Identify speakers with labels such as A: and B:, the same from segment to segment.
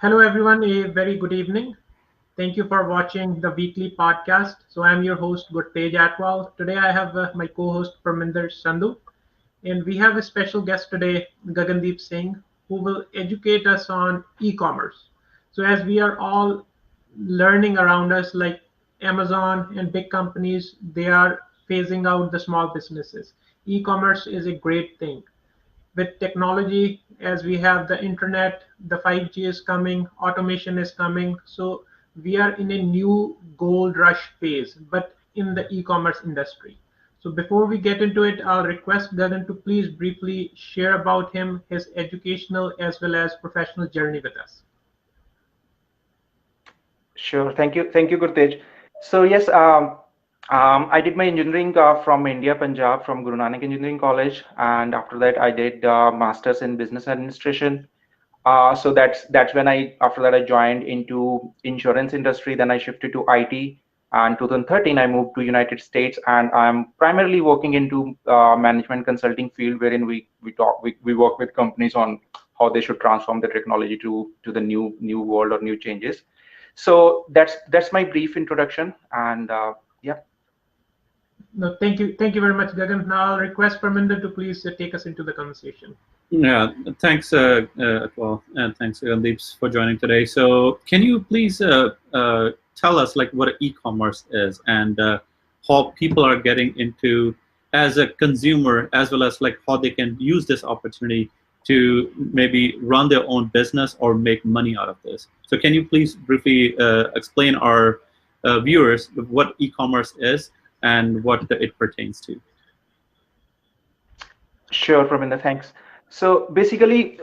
A: Hello, everyone. A very good evening. Thank you for watching the weekly podcast. So, I'm your host, Gurtej Atwal. Today, I have my co host, Parminder Sandhu. And we have a special guest today, Gagandeep Singh, who will educate us on e commerce. So, as we are all learning around us, like Amazon and big companies, they are phasing out the small businesses. E commerce is a great thing with technology. As we have the internet, the 5G is coming, automation is coming. So we are in a new gold rush phase, but in the e-commerce industry. So before we get into it, I'll request Gagan to please briefly share about him, his educational as well as professional journey with us.
B: Sure. Thank you, Gurtej. So yes, I did my engineering from India, Punjab, from Guru Nanak Engineering College, and after that I did masters in business administration. So that's when after that I joined into insurance industry. Then I shifted to IT, and 2013 I moved to United States, and I'm primarily working into management consulting field, wherein we work with companies on how they should transform the technology to the new world or new changes. So that's my brief introduction, and yeah.
A: No, thank you very much, Gagan. Now I'll request Parminder to please take us into the conversation.
C: Yeah, thanks, and thanks, Deeps, for joining today. So, can you please tell us like what e-commerce is and how people are getting into as a consumer, as well as like how they can use this opportunity to maybe run their own business or make money out of this? So, can you please briefly explain our viewers what e-commerce is and what it pertains to?
B: Sure, Praminda, thanks. So basically,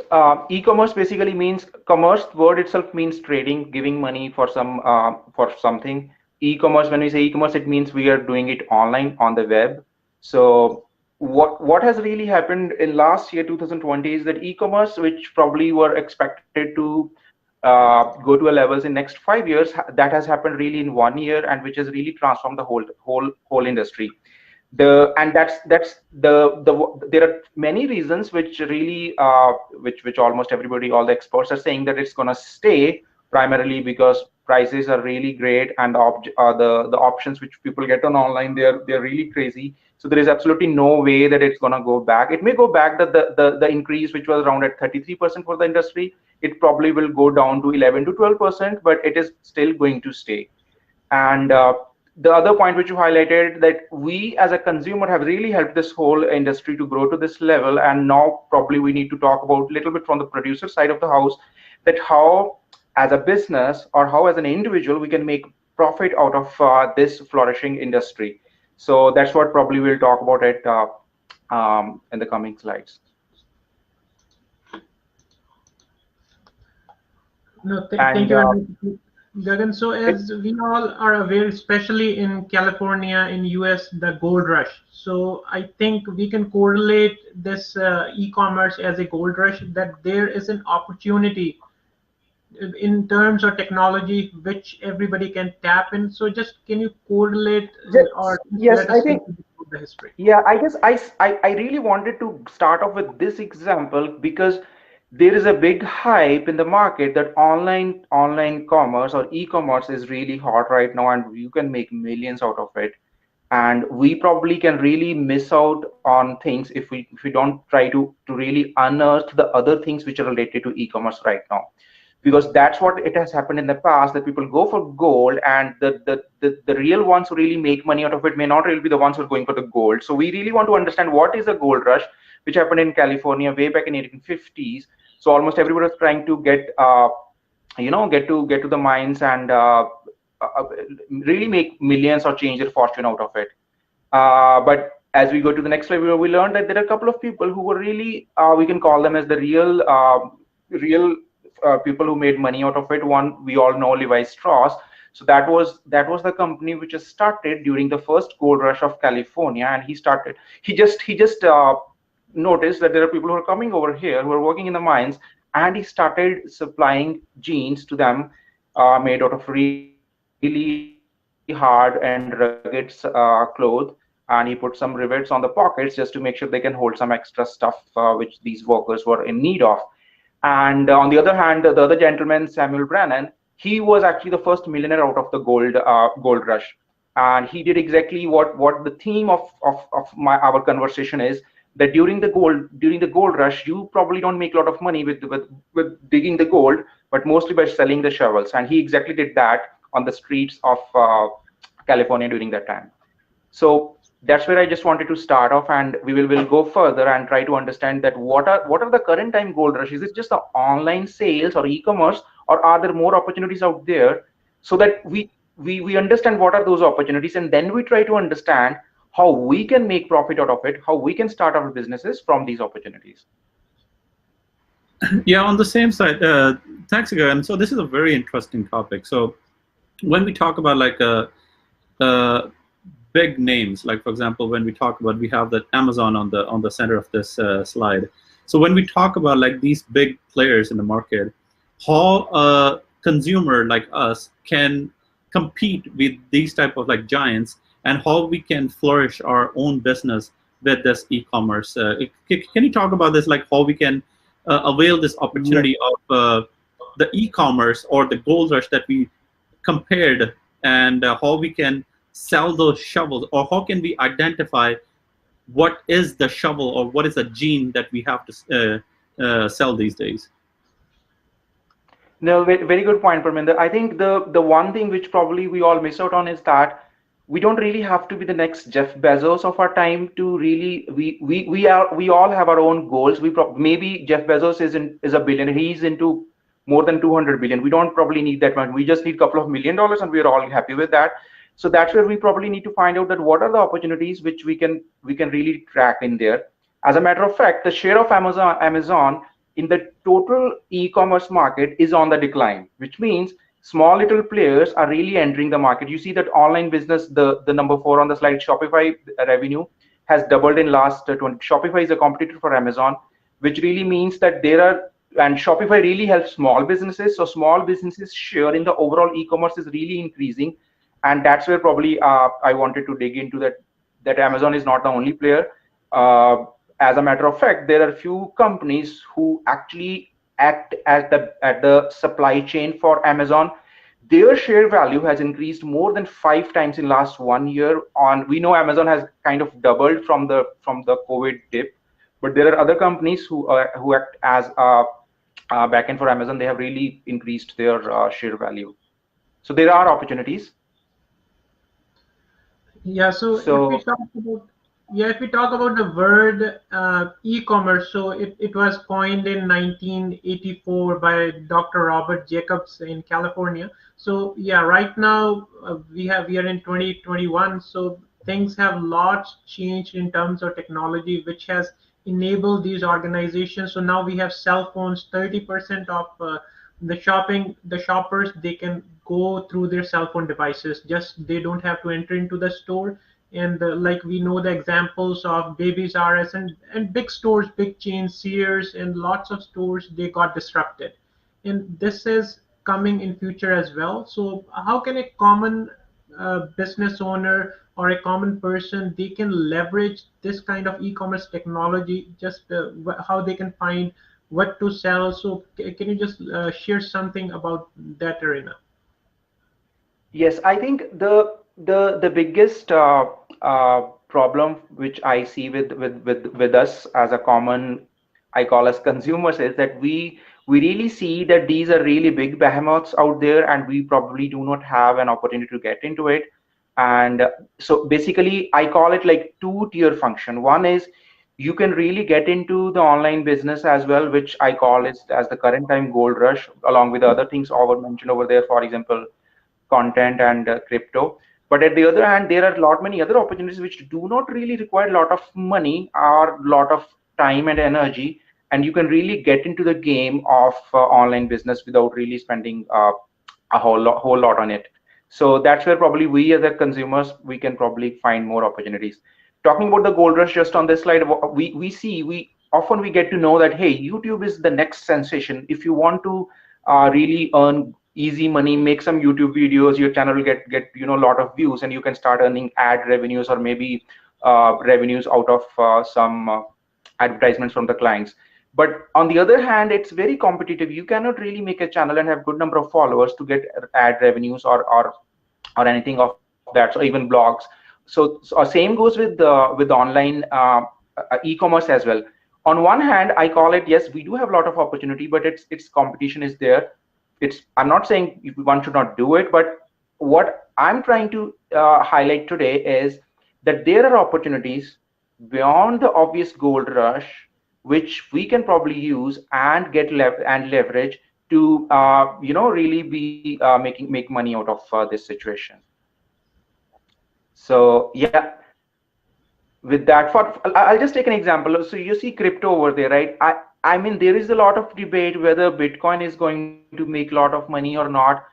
B: e-commerce basically means commerce. Word itself means trading, giving money for for something. E-commerce, when we say e-commerce, it means we are doing it online on the web. So what has really happened in last year, 2020, is that e-commerce, which probably were expected to go to a levels in next 5 years, that has happened really in 1 year, and which has really transformed the whole industry. That's there are many reasons which really which almost everybody, all the experts are saying that it's going to stay, primarily because prices are really great, and the options which people get on online, they're really crazy. So there is absolutely no way that it's going to go back. It may go back, that the increase which was around at 33% for the industry, it probably will go down to 11 to 12%, but it is still going to stay. And the other point which you highlighted, that we as a consumer have really helped this whole industry to grow to this level. And now probably we need to talk about a little bit from the producer side of the house, that how as a business or how as an individual we can make profit out of this flourishing industry. So that's what probably we'll talk about it in the coming slides.
A: No, thank
B: And
A: you very much, Gagan. So as we all are aware, especially in California, in US, the gold rush. So I think we can correlate this e-commerce as a gold rush, that there is an opportunity in terms of technology which everybody can tap in. So just can you correlate or
B: yes,
A: let
B: I
A: us take
B: think.
A: you through the history?
B: Yeah, I guess I really wanted to start off with this example because there is a big hype in the market that online commerce or e-commerce is really hot right now, and you can make millions out of it. And we probably can really miss out on things if we don't try to really unearth the other things which are related to e-commerce right now, because that's what it has happened in the past, that people go for gold, and the real ones who really make money out of it may not really be the ones who are going for the gold. So we really want to understand what is a gold rush, which happened in California way back in 1850s. So almost everybody was trying to get to the mines and uh, really make millions or change their fortune out of it. But as we go to the next level, we learned that there are a couple of people who were really, we can call them as the real people who made money out of it. One, we all know Levi Strauss. So that was the company which was started during the first gold rush of California, and he just noticed that there are people who are coming over here who are working in the mines, and he started supplying jeans to them, made out of really hard and rugged cloth, and he put some rivets on the pockets just to make sure they can hold some extra stuff which these workers were in need of. And on the other hand, the other gentleman, Samuel Brannan, he was actually the first millionaire out of the gold rush, and he did exactly what the theme of our conversation is, that during the gold rush, you probably don't make a lot of money with digging the gold, but mostly by selling the shovels. And he exactly did that on the streets of California during that time. So that's where I just wanted to start off, and we will go further and try to understand that what are the current time gold rush. Is it just the online sales or e-commerce, or are there more opportunities out there? So that we understand what are those opportunities, and then we try to understand how we can make profit out of it, how we can start our businesses from these opportunities.
C: Yeah, on the same side, thanks again. So this is a very interesting topic. So when we talk about like big names, like for example, when we talk about, we have that Amazon on the center of this slide. So when we talk about like these big players in the market, how a consumer like us can compete with these type of like giants, and how we can flourish our own business with this e-commerce. Can you talk about this, like how we can avail this
B: Yes.
C: opportunity of the e-commerce or the gold rush that we compared, and how we can sell those shovels, or how can we identify what is the shovel or what is the gene that we have to sell these days?
B: No, very good point, Parminder. I think the one thing which probably we all miss out on is that we don't really have to be the next Jeff Bezos of our time to really we all have our own goals. Maybe Jeff Bezos is a billionaire. He's into more than 200 billion. We don't probably need that much. We just need a couple of $1 million, and we're all happy with that. So that's where we probably need to find out that what are the opportunities which we can really track in there. As a matter of fact, the share of Amazon in the total e-commerce market is on the decline, which means small little players are really entering the market. You see that online business, the number 4 on the slide, Shopify revenue has doubled in last 20. Shopify is a competitor for Amazon, which really means that there are, and Shopify really helps small businesses. So small businesses share in the overall e-commerce is really increasing, and that's where probably I wanted to dig into that Amazon is not the only player. Uh, as a matter of fact, there are few companies who actually act as the supply chain for Amazon. Their share value has increased more than 5 times in last 1 year. On We know Amazon has kind of doubled from the COVID dip, but there are other companies who act as backend for Amazon. They have really increased their share value. So there are opportunities.
A: Yeah, so if we
B: So
A: talk about if we talk about the word e-commerce, so it was coined in 1984 by Dr. Robert Jacobs in California. So yeah, right now we are in 2021, so things have lots changed in terms of technology, which has enabled these organizations. So now we have cell phones. 30% of the shoppers, they can go through their cell phone devices. Just they don't have to enter into the store. And like we know the examples of Babies R Us and big stores, big chains, Sears, and lots of stores, they got disrupted. And this is coming in future as well. So how can a common business owner or a common person, they can leverage this kind of e-commerce technology, just how they can find what to sell? So can you just share something about that arena?
B: yes, I think the biggest problem which I see with us as a common, I call as consumers, is that we really see that these are really big behemoths out there, and we probably do not have an opportunity to get into it. And so basically, I call it like two-tier function. One is you can really get into the online business as well, which I call is as the current time gold rush, along with the other things over mentioned over there. For example, content and crypto. But at the other hand, there are a lot many other opportunities which do not really require a lot of money or a lot of time and energy, and you can really get into the game of online business without really spending a whole lot on it. So that's where probably we as a consumers, we can probably find more opportunities. Talking about the gold rush, just on this slide, we often we get to know that, hey, YouTube is the next sensation. If you want to really earn easy money, make some YouTube videos, your channel will get a lot of views, and you can start earning ad revenues, or maybe revenues out of some advertisements from the clients. But on the other hand, it's very competitive. You cannot really make a channel and have good number of followers to get ad revenues or anything of that, or even blogs. So same goes with online e-commerce as well. On one hand, I call it, yes, we do have a lot of opportunity, but it's competition is there. It's, I'm not saying one should not do it, but what I'm trying to highlight today is that there are opportunities beyond the obvious gold rush, which we can probably use and get and leverage to really be make money out of this situation. So yeah, with that, for I'll just take an example. So you see crypto over there, right? I mean, there is a lot of debate whether Bitcoin is going to make a lot of money or not,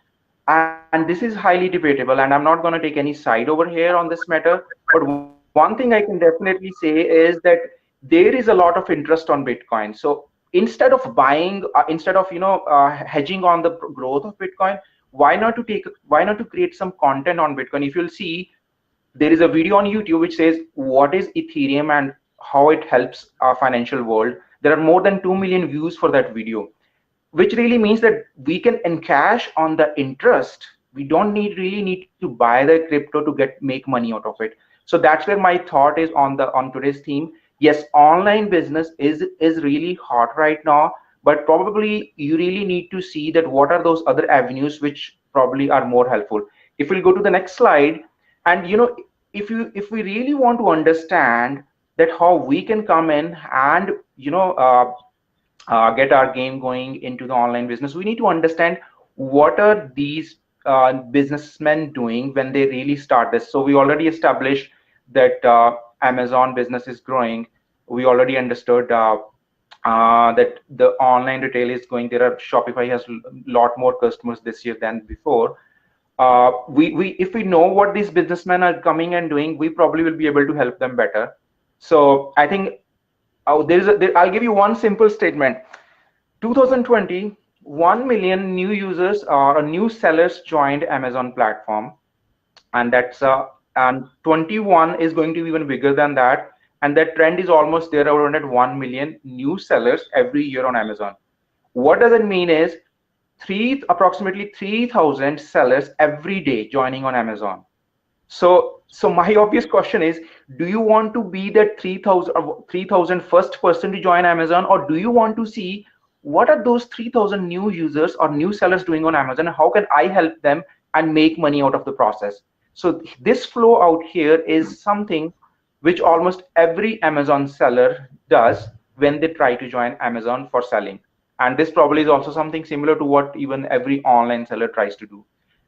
B: and this is highly debatable. And I'm not going to take any side over here on this matter. But one thing I can definitely say is that there is a lot of interest on Bitcoin. So instead of buying, instead of hedging on the growth of Bitcoin, why not to create some content on Bitcoin? If you'll see, there is a video on YouTube which says what is Ethereum and how it helps our financial world. There are more than 2 million views for that video, which really means that we can encash on the interest. We don't really need to buy the crypto to make money out of it. So that's where my thought is on today's theme. Yes, online business is really hot right now, but probably you really need to see that what are those other avenues which probably are more helpful. If we'll go to the next slide, and if we really want to understand that how we can come in and get our game going into the online business, we need to understand what are these businessmen doing when they really start this. So we already established that Amazon business is growing. We already understood that the online retail is going. There are Shopify has a lot more customers this year than before. We if we know what these businessmen are coming and doing, we probably will be able to help them better. So I think I'll give you one simple statement. 2020, 1 million new users or new sellers joined Amazon platform, and that's and 21 is going to be even bigger than that, and that trend is almost there around at 1 million new sellers every year on Amazon. What does it mean is approximately 3,000 sellers every day joining on Amazon. So my obvious question is, do you want to be that 3,000 first person to join Amazon, or do you want to see what are those 3,000 new users or new sellers doing on Amazon? How can I help them and make money out of the process? So this flow out here is something which almost every Amazon seller does when they try to join Amazon for selling. And this probably is also something similar to what even every online seller tries to do.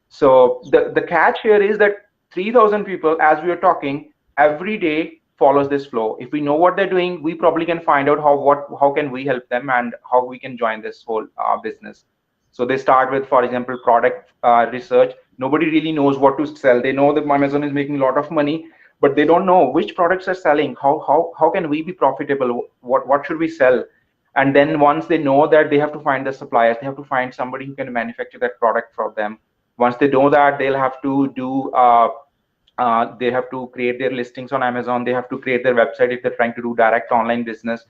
B: So the catch here is that 3,000 people, as we are talking, every day follows this flow. If we know what they're doing, we probably can find out how can we help them and how we can join this whole business. So they start with, for example, product research. Nobody really knows what to sell. They know that Amazon is making a lot of money, but they don't know which products are selling. How can we be profitable? What should we sell? And then once they know that, they have to find the suppliers. They have to find somebody who can manufacture that product for them. Once they know that, they'll have to do they have to create their listings on Amazon. They have to create their website if they're trying to do direct online business.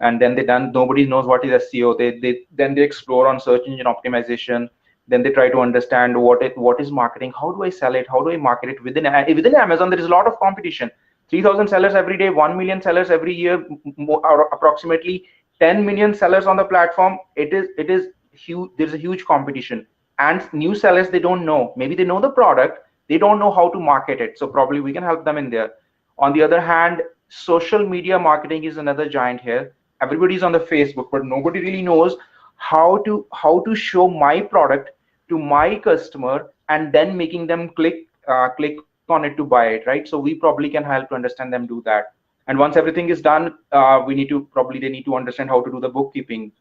B: And then nobody knows what is SEO. Then they explore on search engine optimization. Then they try to understand what is marketing. How do I sell it? How do I market it within Amazon? There is a lot of competition. 3,000 sellers every day, 1 million sellers every year, or approximately 10 million sellers on the platform. It is huge. There's a huge competition, and new sellers, they don't know. Maybe they know the product, they don't know how to market it. So probably we can help them in there. On the other hand, social media marketing is another giant here. Everybody's on the Facebook, but nobody really knows how to show my product to my customer and then making them click on it to buy it, right? So we probably can help to understand them do that. And once everything is done, they need to understand how to do the bookkeeping,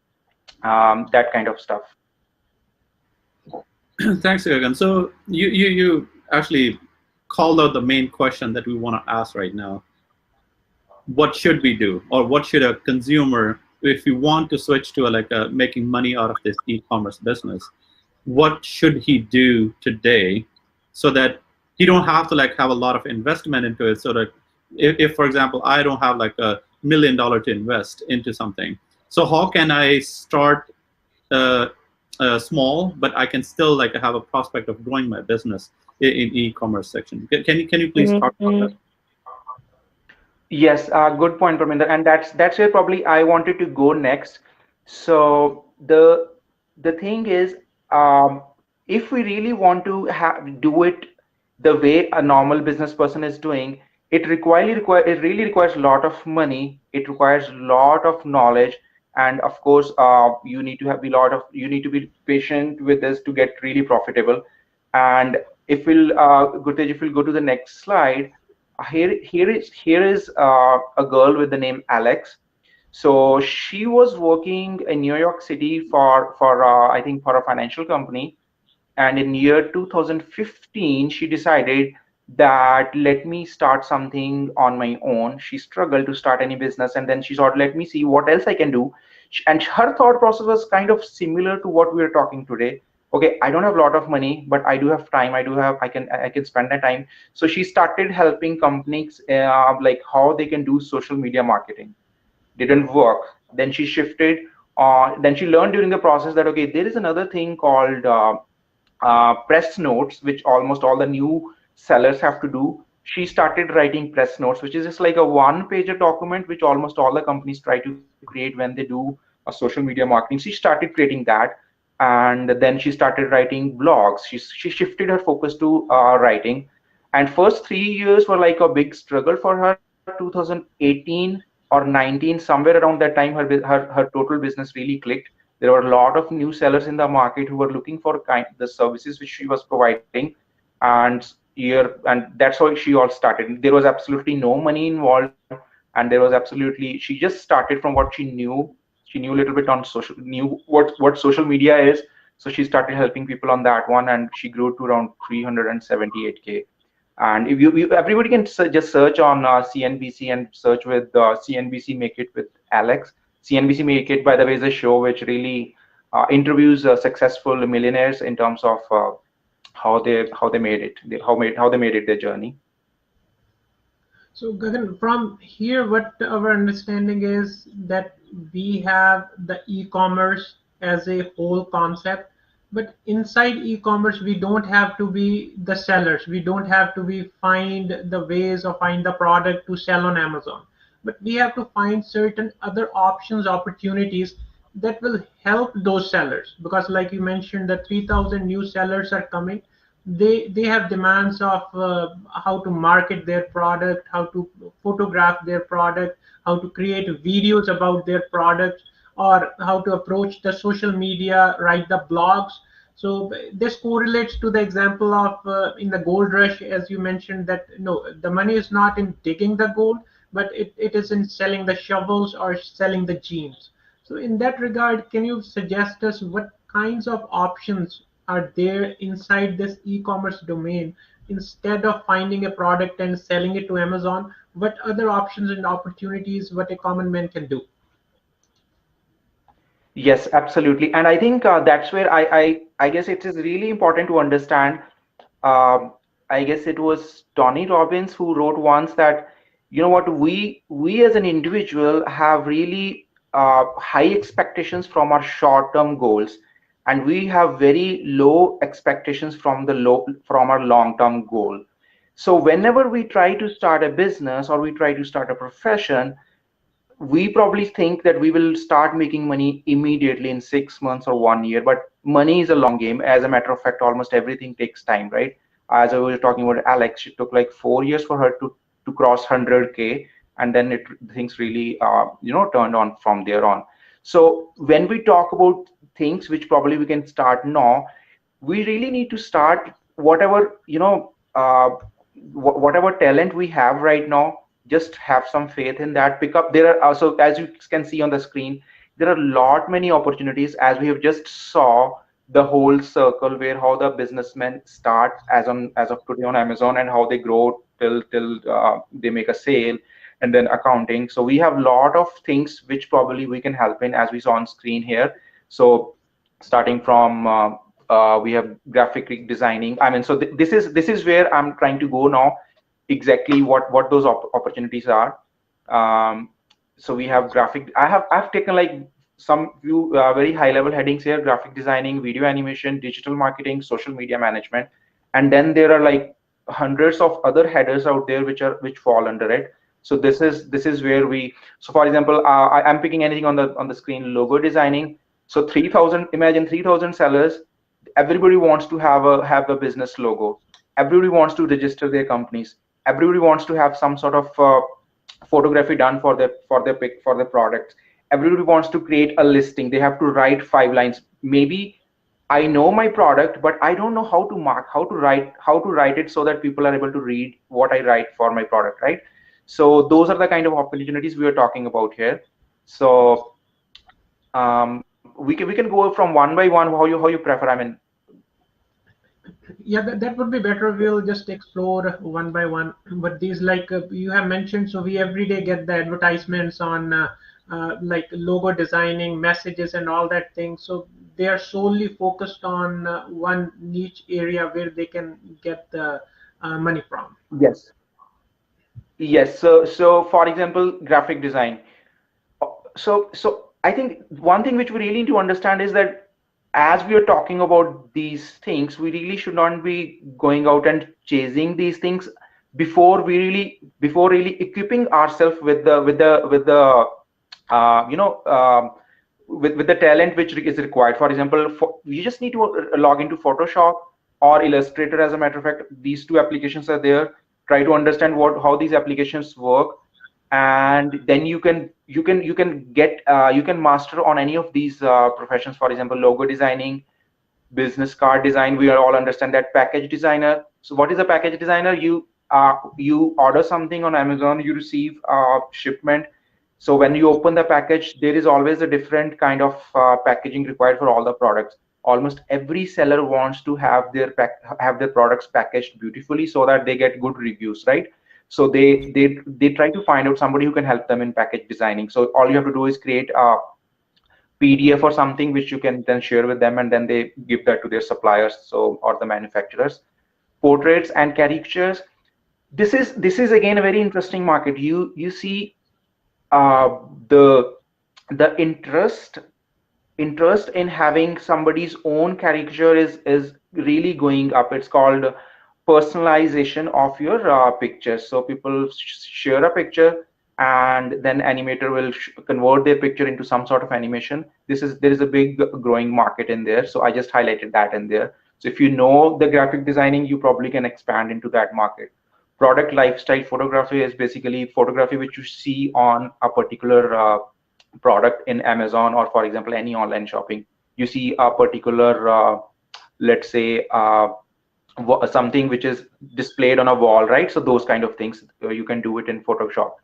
B: that kind of stuff.
C: Thanks, Gagan. So you actually called out the main question that we want to ask right now. What should we do, or what should a consumer, if you want to switch to making money out of this e-commerce business, what should he do today so that he don't have to have a lot of investment into it? So that if for example, I don't have $1 million to invest into something, So how can I start uh, small, but I can still like have a prospect of growing my business in e-commerce section? Can you please talk about that?
B: Yes, good point, Parminder, and that's where probably I wanted to go next. So the thing is, um, if we really want to do it the way a normal business person is doing, it really requires a lot of money. It requires a lot of knowledge, and of course, you need to be patient with this to get really profitable. And if we'll Gurtej, if we'll go to the next slide, here is a girl with the name Alex. So she was working in New York City for I think for a financial company, and in year 2015 she decided that let me start something on my own. She struggled to start any business, and then she thought, let me see what else I can do. And her thought process was kind of similar to what we are talking today. Okay, I don't have a lot of money, but I do have time. I can spend that time. So she started helping companies like how they can do social media marketing. Didn't work. Then she shifted. Then she learned during the process that okay, there is another thing called press notes, which almost all the new sellers have to do. She started writing press notes, which is just like a one-pager document, which almost all the companies try to create when they do a social media marketing. She started creating that, and then she started writing blogs. She shifted her focus to writing, and first 3 years were like a big struggle for her. 2018 or 19, somewhere around that time, her total business really clicked. There were a lot of new sellers in the market who were looking for the services which she was providing, and that's how she all started. There was absolutely no money involved, and there was absolutely she just started from what she knew. She knew a little bit on social, knew what social media is, so she started helping people on that one, and she grew to around 378K. And if everybody can just search on CNBC and search with CNBC Make It with Alex. CNBC Make It, by the way, is a show which really interviews successful millionaires in terms of how they made it, how they made it their journey.
A: So, Gagan, from here, what our understanding is that we have the e-commerce as a whole concept, but inside e-commerce, we don't have to be the sellers. We don't have to be find the ways or find the product to sell on Amazon. But we have to find certain other options, opportunities that will help those sellers. Because, like you mentioned, the 3,000 new sellers are coming. They have demands of how to market their product, how to photograph their product, how to create videos about their product, or how to approach the social media, write the blogs. So this correlates to the example of in the gold rush, as you mentioned, that no, the money is not in digging the gold, but it is in selling the shovels or selling the jeans. So in that regard, can you suggest us what kinds of options are there inside this e-commerce domain? Instead of finding a product and selling it to Amazon, what other options and opportunities what a common man can do?
B: Yes, absolutely. And I think that's where I guess it is really important to understand. Um, I guess it was Tony Robbins who wrote once that, you know what, we as an individual have really high expectations from our short-term goals, and we have very low expectations from our long-term goal. So whenever we try to start a business or we try to start a profession, we probably think that we will start making money immediately in 6 months or 1 year, but money is a long game. As a matter of fact, almost everything takes time, right? As I was talking about Alex, it took like 4 years for her to cross 100K, and then things really turned on from there on. So when we talk about things which probably we can start now, we really need to start whatever whatever talent we have right now. Just have some faith in that. Pick up. There are also, as you can see on the screen, there are a lot many opportunities, as we have just saw the whole circle where how the businessmen start as of today on Amazon, and how they grow till they make a sale, and then accounting. So we have a lot of things which probably we can help in, as we saw on screen here. So starting from we have graphic designing. I mean, so this is where I'm trying to go now, exactly what those opportunities are. um, so we have graphic. I've taken like some few very high level headings here: graphic designing, video animation, digital marketing, social media management. And then there are like hundreds of other headers out there which fall under it. So this is where we, so for example, I'm picking anything on the screen: logo designing. So 3000, imagine 3000 sellers, everybody wants to have a business logo, everybody wants to register their companies, everybody wants to have some sort of photography done for their products. Everybody wants to create a listing. They have to write 5 lines. Maybe I know my product, but I don't know how to write it so that people are able to read what I write for my product, right? So those are the kind of opportunities we are talking about here. So we can go from one by one, how you prefer. I mean,
A: Yeah, that would be better. We'll just explore one by one. But these, like you have mentioned, so we every day get the advertisements on like logo designing, messages, and all that thing. So they are solely focused on one niche area where they can get the money from.
B: yes, yes. So for example, graphic design. So I think one thing which we really need to understand is that as we are talking about these things, we really should not be going out and chasing these things before really equipping ourselves with the with the talent which is required. For example, you just need to log into Photoshop or Illustrator. As a matter of fact, these two applications are there. Try to understand how these applications work, and then you can master on any of these professions. For example, logo designing, business card design. We all understand that. Package designer. So what is a package designer? You order something on Amazon, you receive shipment. So when you open the package, there is always a different kind of packaging required for all the products. Almost every seller wants to have their products packaged beautifully so that they get good reviews, right? So they try to find out somebody who can help them in package designing. So all you have to do is create a PDF or something which you can then share with them, and then they give that to their suppliers, so, or the manufacturers. Portraits and caricatures. This is again a very interesting market. You see uh, the the interest in having somebody's own caricature is really going up. It's called personalization of your pictures. So people share a picture, and then animator will convert their picture into some sort of animation. There is a big growing market in there. So I just highlighted that in there. So if you know the graphic designing, you probably can expand into that market. Product lifestyle photography is basically photography which you see on a particular product in Amazon, or for example any online shopping. You see a particular let's say something which is displayed on a wall, right? So those kind of things, you can do it in Photoshop.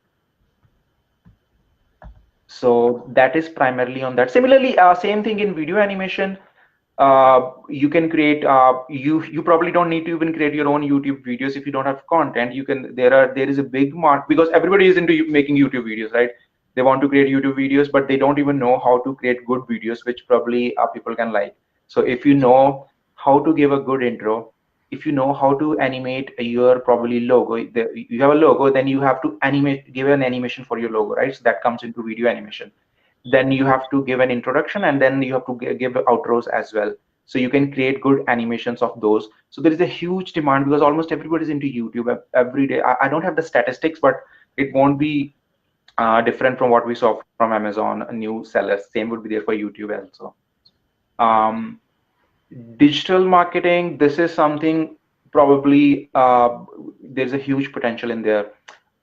B: So that is primarily on that. Similarly, same thing in video animation. You can create you probably don't need to even create your own YouTube videos. If you don't have content, you can there is a big mark, because everybody is into making YouTube videos, right? They want to create YouTube videos, but they don't even know how to create good videos which probably people can like. So if you know how to give a good intro, if you know how to animate your probably logo, you have a logo, then you have to give an animation for your logo, right? So that comes into video animation. Then you have to give an introduction, and then you have to give outros as well. So you can create good animations of those. So there is a huge demand, because almost everybody is into YouTube every day. I don't have the statistics, but it won't be different from what we saw from Amazon. New sellers, same would be there for YouTube also. um, Digital marketing, this is something probably there's a huge potential in there.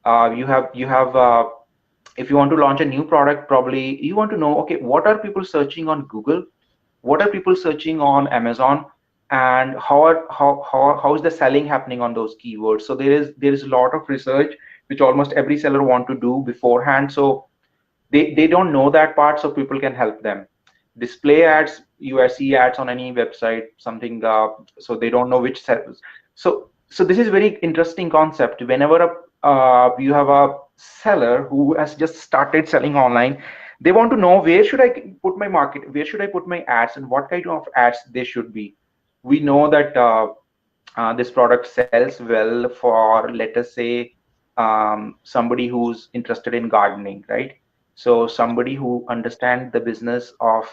B: You have if you want to launch a new product, probably you want to know, okay, what are people searching on Google, what are people searching on Amazon, and how is the selling happening on those keywords. So there is a lot of research which almost every seller want to do beforehand. So they don't know that part, so people can help them. Display ads, you see ads on any website, something, so they don't know which sells. So this is very interesting concept. Whenever you have a seller who has just started selling online, they want to know, where should I put my market, where should I put my ads, and what kind of ads they should be. We know that this product sells well for, let us say, somebody who's interested in gardening, right? So somebody who understands the business of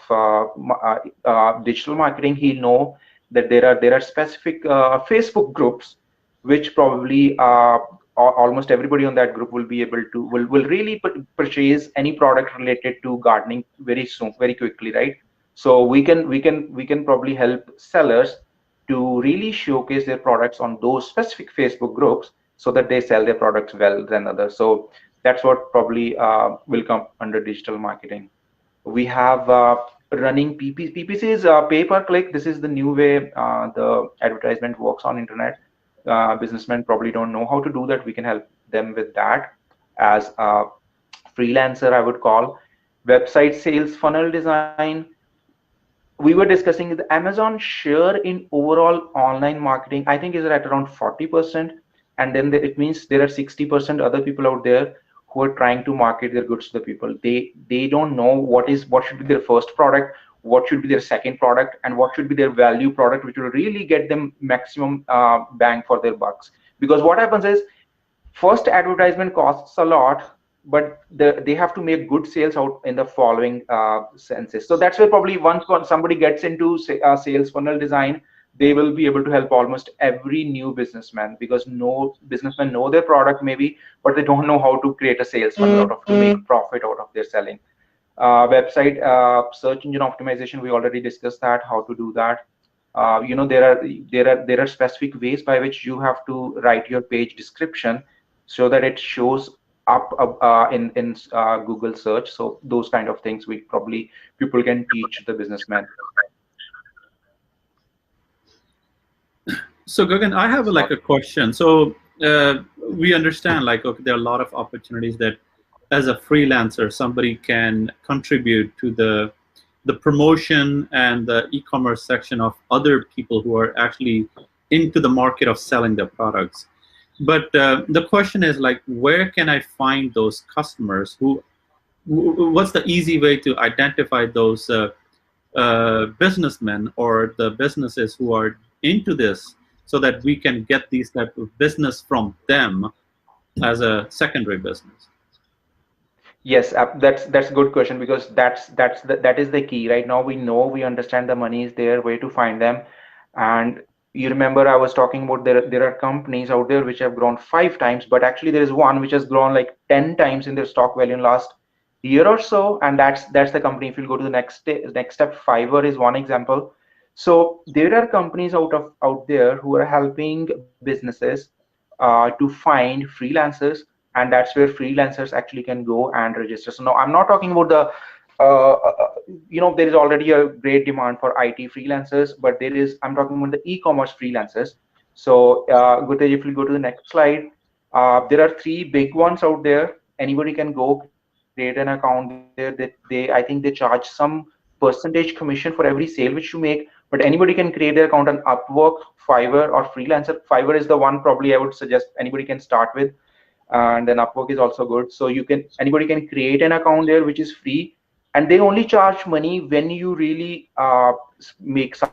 B: digital marketing, he'll know that there are specific Facebook groups which probably almost everybody on that group will be able to will really purchase any product related to gardening very soon, very quickly, right? So we can probably help sellers to really showcase their products on those specific Facebook groups so that they sell their products well than others. So that's what probably will come under digital marketing. We have running PPC is pay per click. This is the new way the advertisement works on internet. Businessmen probably don't know how to do that. We can help them with that as a freelancer, I would call. Website sales funnel design, we were discussing the Amazon share in overall online marketing, I think is at around 40%. And then it means there are 60% other people out there who are trying to market their goods to the people. They don't know what should be their first product, what should be their second product, and what should be their value product, which will really get them maximum bang for their bucks. Because what happens is first advertisement costs a lot, but they have to make good sales out in the following senses. So that's where probably once somebody gets into sales funnel design, they will be able to help almost every new businessman, because no businessmen know their product maybe, but they don't know how to create a sales funnel out of to make profit out of their selling. Website search engine optimization, we already discussed that, how to do that. There are specific ways by which you have to write your page description so that it shows up in Google search. So those kind of things we probably people can teach the businessman.
C: So Gagan, I have
B: So
C: like a question. So we understand like okay, there are a lot of opportunities that as a freelancer somebody can contribute to the promotion and the e-commerce section of other people who are actually into the market of selling their products. But the question is like, where can I find those customers what's the easy way to identify those businessmen or the businesses who are into this so that we can get these type of business from them as a secondary business?
B: yes, that's a good question, because that is the key. Right now we know, we understand the money is there, where to find them. And you remember I was talking about there are companies out there which have grown 5 times, but actually there is one which has grown like 10 times in their stock value in last year or so, and that's the company. If you go to the next step, Fiverr is one example. So there are companies out there who are helping businesses to find freelancers, and that's where freelancers actually can go and register. So now I'm not talking about the there is already a great demand for IT freelancers, but I'm talking about the e-commerce freelancers. So Gutej, if you go to the next slide, there are three big ones out there. Anybody can go create an account there. They I think they charge some percentage commission for every sale which you make, but anybody can create their account on Upwork, Fiverr, or Freelancer. Fiverr is the one probably I would suggest anybody can start with, and then Upwork is also good. So anybody can create an account there which is free, and they only charge money when you really make some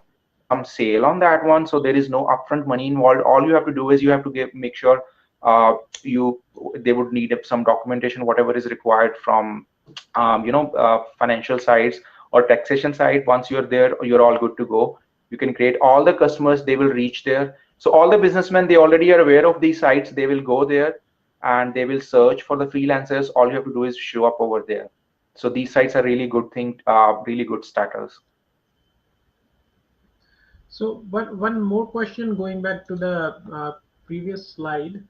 B: sale on that one. So there is no upfront money involved. All you have to do is you have to make sure you they would need some documentation, whatever is required from financial sides or taxation side. Once you're there, you're all good to go. You can create all the customers, they will reach there. So all the businessmen, they already are aware of these sites. They will go there and they will search for the freelancers. All you have to do is show up over there. So these sites are really good thing, really good starters.
A: So, but one more question going back to the previous slide.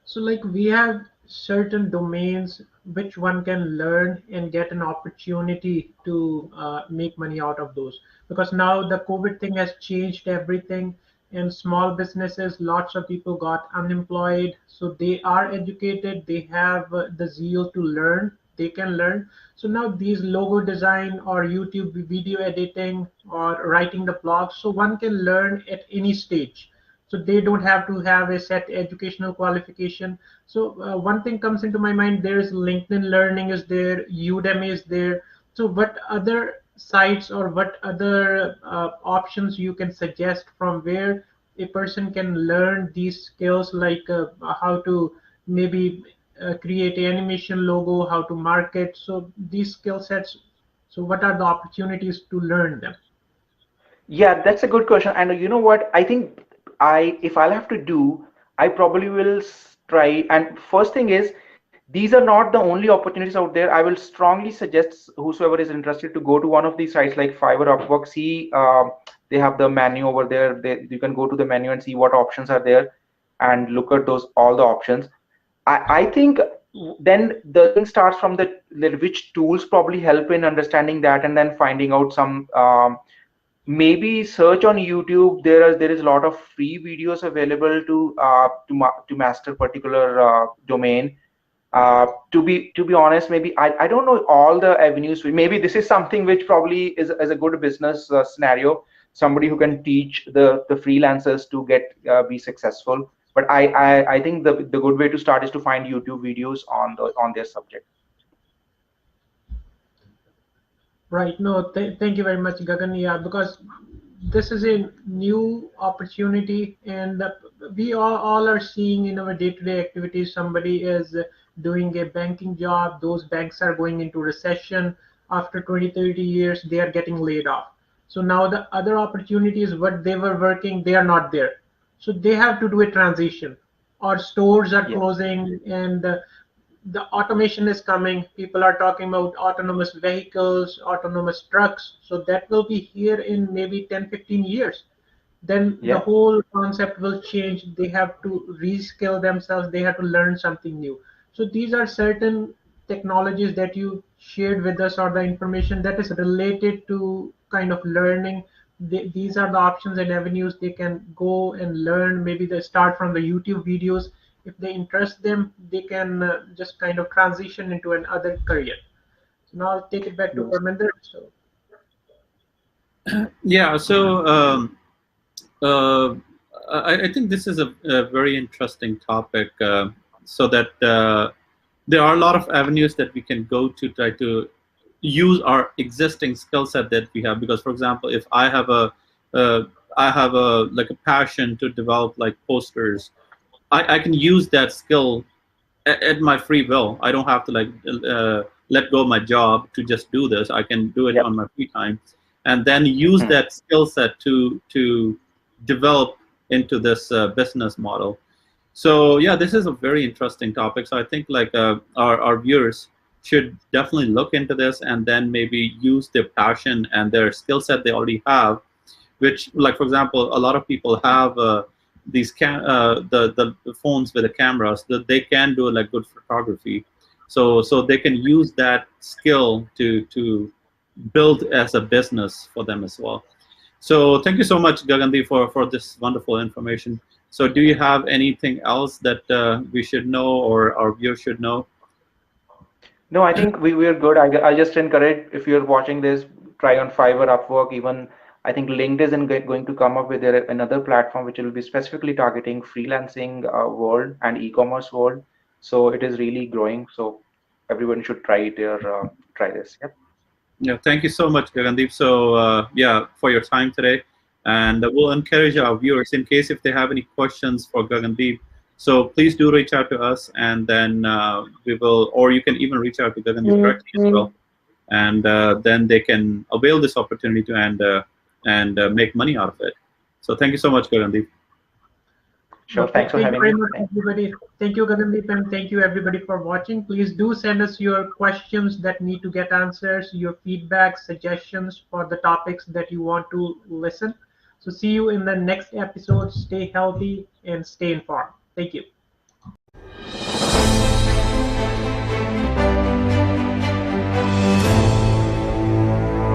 A: So, like we have certain domains which one can learn and get an opportunity to make money out of those. Because now the COVID thing has changed everything. In small businesses, lots of people got unemployed. So they are educated, they have the zeal to learn, they can learn. So now these logo design or YouTube video editing or writing the blog, so one can learn at any stage, so they don't have to have a set educational qualification. So one thing comes into my mind, there's LinkedIn Learning is there, Udemy is there. So what other sites or what other options you can suggest from where a person can learn these skills, like how to maybe create an animation logo, how to market. So these skill sets. So what are the opportunities to learn them?
B: Yeah, that's a good question. And you know what? I think if I'll have to do, I probably will try. And first thing is, these are not the only opportunities out there. I will strongly suggest whosoever is interested to go to one of these sites like Fiverr, Upwork. See, they have the menu over there. You can go to the menu and see what options are there, and look at those all the options. I think then the thing starts from which tools probably help in understanding that, and then finding out some. Maybe search on YouTube. There is a lot of free videos available to master particular domain. To be honest, maybe I don't know all the avenues. Maybe this is something which probably is a good business scenario. Somebody who can teach the freelancers to get be successful. But I think the good way to start is to find YouTube videos on their subject.
A: Right. No, thank you very much, Gagan. Yeah, because this is a new opportunity, and we all are seeing in our day-to-day activities. Somebody is doing a banking job. Those banks are going into recession. After 20, 30 years, they are getting laid off. So now the other opportunities, what they were working, they are not there. So they have to do a transition. Or stores are
B: Yeah.
A: closing, and the automation is coming. People are talking about autonomous vehicles, autonomous trucks. So that will be here in maybe 10, 15 years. Then the
B: Yeah.
A: whole concept will change. They have to reskill themselves. They have to learn something new. So these are certain technologies that you shared with us, or the information that is related to kind of learning. These are the options and avenues they can go and learn. Maybe they start from the YouTube videos. If they interest them, they can just kind of transition into another career. So now I'll take it back to
B: Yes.
A: Parminder. So
C: Yeah. So uh, I think this is a very interesting topic. So that there are a lot of avenues that we can go to try to use our existing skill set that we have. Because, for example, if uh, I have a like a passion to develop like posters, I can use that skill at my free will. I don't have to like let go of my job to just do this. I can do it
B: Yep.
C: on my free time, and then use
B: Hmm.
C: that skill set to develop into this business model. So yeah, this is a very interesting topic. So I think like our viewers should definitely look into this and then maybe use their passion and their skill set they already have, which, like for example, a lot of people have these the phones with the cameras that they can do like good photography, so they can use that skill to build as a business for them as well. So thank you so much, Gagandi, for this wonderful information. So do you have anything else that we should know or our viewers should know?
B: No, I think we're good. I just encourage, if you're watching this, try on Fiverr, Upwork, even I think LinkedIn is going to come up with another platform which will be specifically targeting freelancing world and e-commerce world. So it is really growing. So everyone should try this. Yep.
C: Yeah, thank you so much, Gagandeep. So, yeah, for your time today. And we'll encourage our viewers in case if they have any questions for Gagandeep. So please do reach out to us, and then we will, or you can even reach out to Gagandeep directly as well. And then they can avail this opportunity to and make money out of it. So thank you so much, Gagandeep.
B: Sure. Thanks for
A: Thank you
B: having
A: very
B: me.
A: much, everybody. Thank you, Gagandeep, and thank you, everybody, for watching. Please do send us your questions that need to get answers, your feedback, suggestions for the topics that you want to listen. So, see you in the next episode. Stay healthy and stay informed. Thank you.